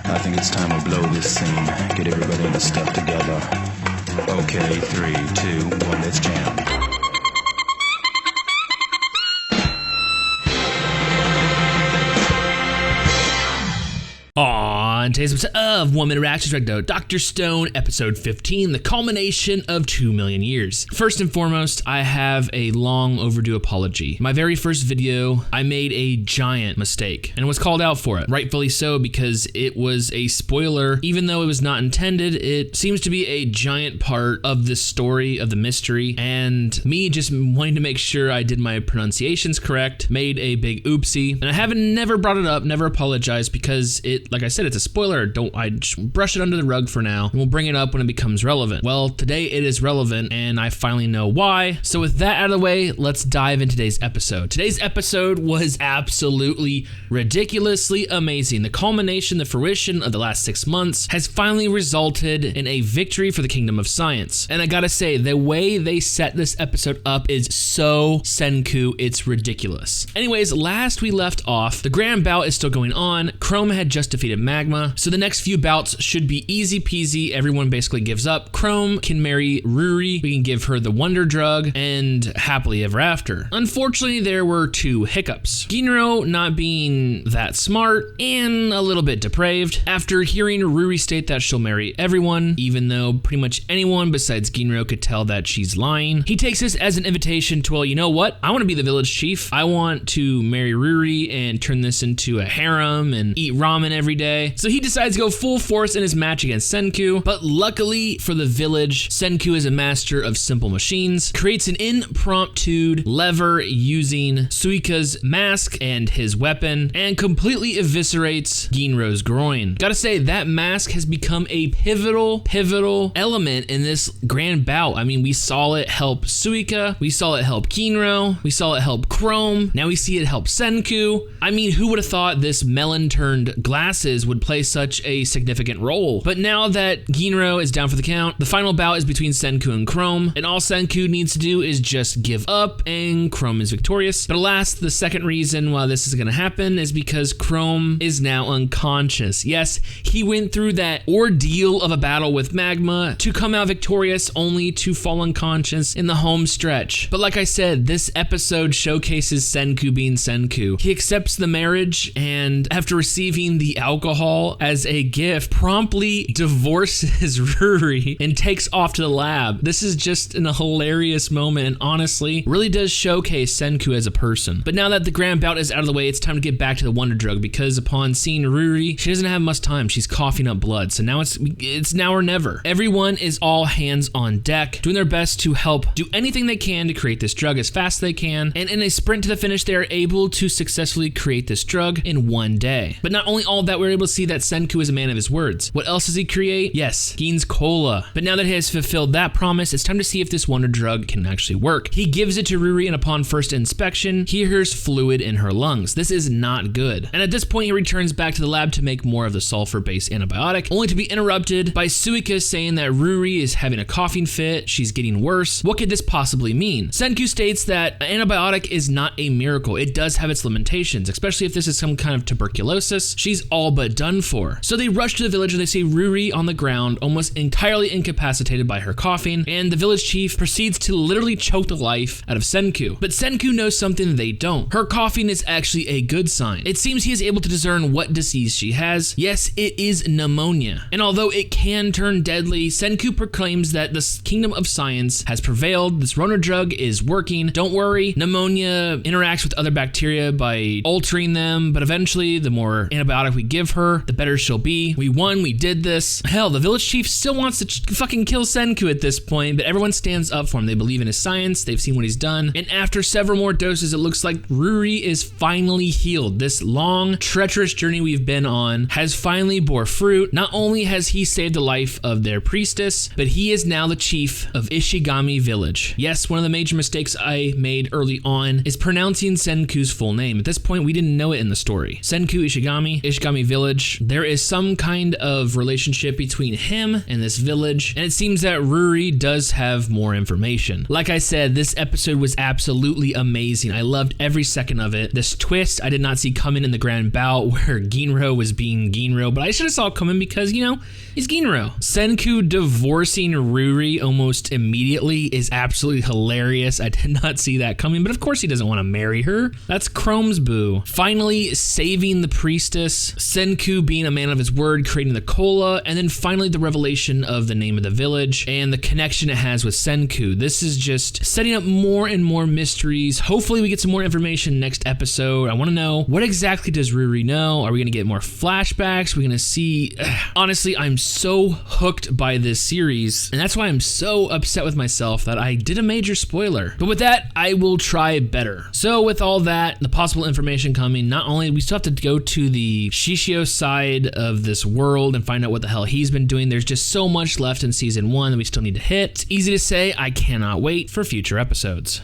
I think it's time we blow this scene. Get everybody in the stuff together. Okay, 3, 2, 1, let's jam. On today's episode of 1 Minute Reactions, Dr. Stone, episode 15, the culmination of 2 million years. First and foremost, I have a long overdue apology. My very first video, I made a giant mistake and was called out for it. Rightfully so, because it was a spoiler. Even though it was not intended, it seems to be a giant part of the story, of the mystery, and me just wanting to make sure I did my pronunciations correct, made a big oopsie. And I haven't never brought it up, never apologized, because it, like I said, it's a spoiler. I just brush it under the rug for now, and we'll bring it up when it becomes relevant. Well, today it is relevant, and I finally know why. So with that out of the way, let's dive into today's episode. Today's episode was absolutely ridiculously amazing. The culmination, the fruition of the last 6 months has finally resulted in a victory for the kingdom of science. And I gotta say, the way they set this episode up is so Senku, it's ridiculous. Anyways, last we left off, the grand bout is still going on. Chrome had just defeated Magma, so the next few bouts should be easy peasy. Everyone basically gives up. Chrome can marry Ruri, we can give her the wonder drug, and happily ever after. Unfortunately, there were 2 hiccups. Ginro not being that smart and a little bit depraved. After hearing Ruri state that she'll marry everyone, even though pretty much anyone besides Ginro could tell that she's lying, he takes this as an invitation to, well, you know what? I want to be the village chief. I want to marry Ruri and turn this into a harem and eat ramen every day. So he decides to go full force in his match against Senku, but luckily for the village, Senku is a master of simple machines, creates an impromptu lever using Suika's mask and his weapon, and completely eviscerates Ginro's groin. Gotta say, that mask has become a pivotal element in this grand bout. I mean, we saw it help Suika, we saw it help Ginro, we saw it help Chrome, now we see it help Senku. I mean, who would have thought this melon-turned glasses would play such a significant role? But now that Ginro is down for the count, the final bout is between Senku and Chrome, and all Senku needs to do is just give up, and Chrome is victorious. But alas, the second reason why this is gonna happen is because Chrome is now unconscious. Yes, he went through that ordeal of a battle with Magma to come out victorious, only to fall unconscious in the home stretch. But like I said, this episode showcases Senku being Senku. He accepts the marriage, and after receiving the alcohol as a gift, promptly divorces Ruri and takes off to the lab. This is just a hilarious moment, and honestly, really does showcase Senku as a person. But now that the grand bout is out of the way, it's time to get back to the wonder drug, because upon seeing Ruri, she doesn't have much time. She's coughing up blood, so now it's now or never. Everyone is all hands on deck, doing their best to help do anything they can to create this drug as fast as they can, and in a sprint to the finish, they are able to successfully create this drug in 1 day. But not only all of that, we're able to see that Senku is a man of his words. What else does he create? Yes, Gin's Cola. But now that he has fulfilled that promise, it's time to see if this wonder drug can actually work. He gives it to Ruri, and upon first inspection, he hears fluid in her lungs. This is not good. And at this point, he returns back to the lab to make more of the sulfur-based antibiotic, only to be interrupted by Suika saying that Ruri is having a coughing fit, she's getting worse. What could this possibly mean? Senku states that an antibiotic is not a miracle. It does have its limitations, especially if this is some kind of tuberculosis. She's all but done for. So they rush to the village and they see Ruri on the ground, almost entirely incapacitated by her coughing, and the village chief proceeds to literally choke the life out of Senku. But Senku knows something they don't. Her coughing is actually a good sign. It seems he is able to discern what disease she has. Yes, it is pneumonia. And although it can turn deadly, Senku proclaims that the kingdom of science has prevailed. This Rona drug is working. Don't worry, pneumonia interacts with other bacteria by altering them, but eventually the more antibiotic we give her, the better she'll be. We won, we did this. Hell, the village chief still wants to fucking kill Senku at this point, but everyone stands up for him. They believe in his science, they've seen what he's done, and after several more doses, it looks like Ruri is finally healed. This long, treacherous journey we've been on has finally bore fruit. Not only has he saved the life of their priestess, but he is now the chief of Ishigami Village. Yes, one of the major mistakes I made early on is pronouncing Senku's full name. At this point, we didn't know it in the story. Senku Ishigami Village, There is some kind of relationship between him and this village, and it seems that Ruri does have more information. Like I said, this episode was absolutely amazing. I loved every second of it. This twist I did not see coming in the grand bout where Ginro was being Ginro, but I should have saw it coming because, you know, he's Ginro. Senku divorcing Ruri almost immediately is absolutely hilarious. I did not see that coming, but of course he doesn't want to marry her. That's Chrome's boo. Finally saving the priestess, Senku being a man of his word, creating the cola, and then finally the revelation of the name of the village and the connection it has with Senku. This is just setting up more and more mysteries. Hopefully we get some more information next episode. I want to know, what exactly does Ruri know? Are we going to get more flashbacks? We're going to see... Honestly, I'm so hooked by this series, and that's why I'm so upset with myself that I did a major spoiler. But with that, I will try better. So with all that, the possible information coming, not only we still have to go to the Shishio side of this world and find out what the hell he's been doing. There's just so much left in season 1 that we still need to hit. It's easy to say, I cannot wait for future episodes.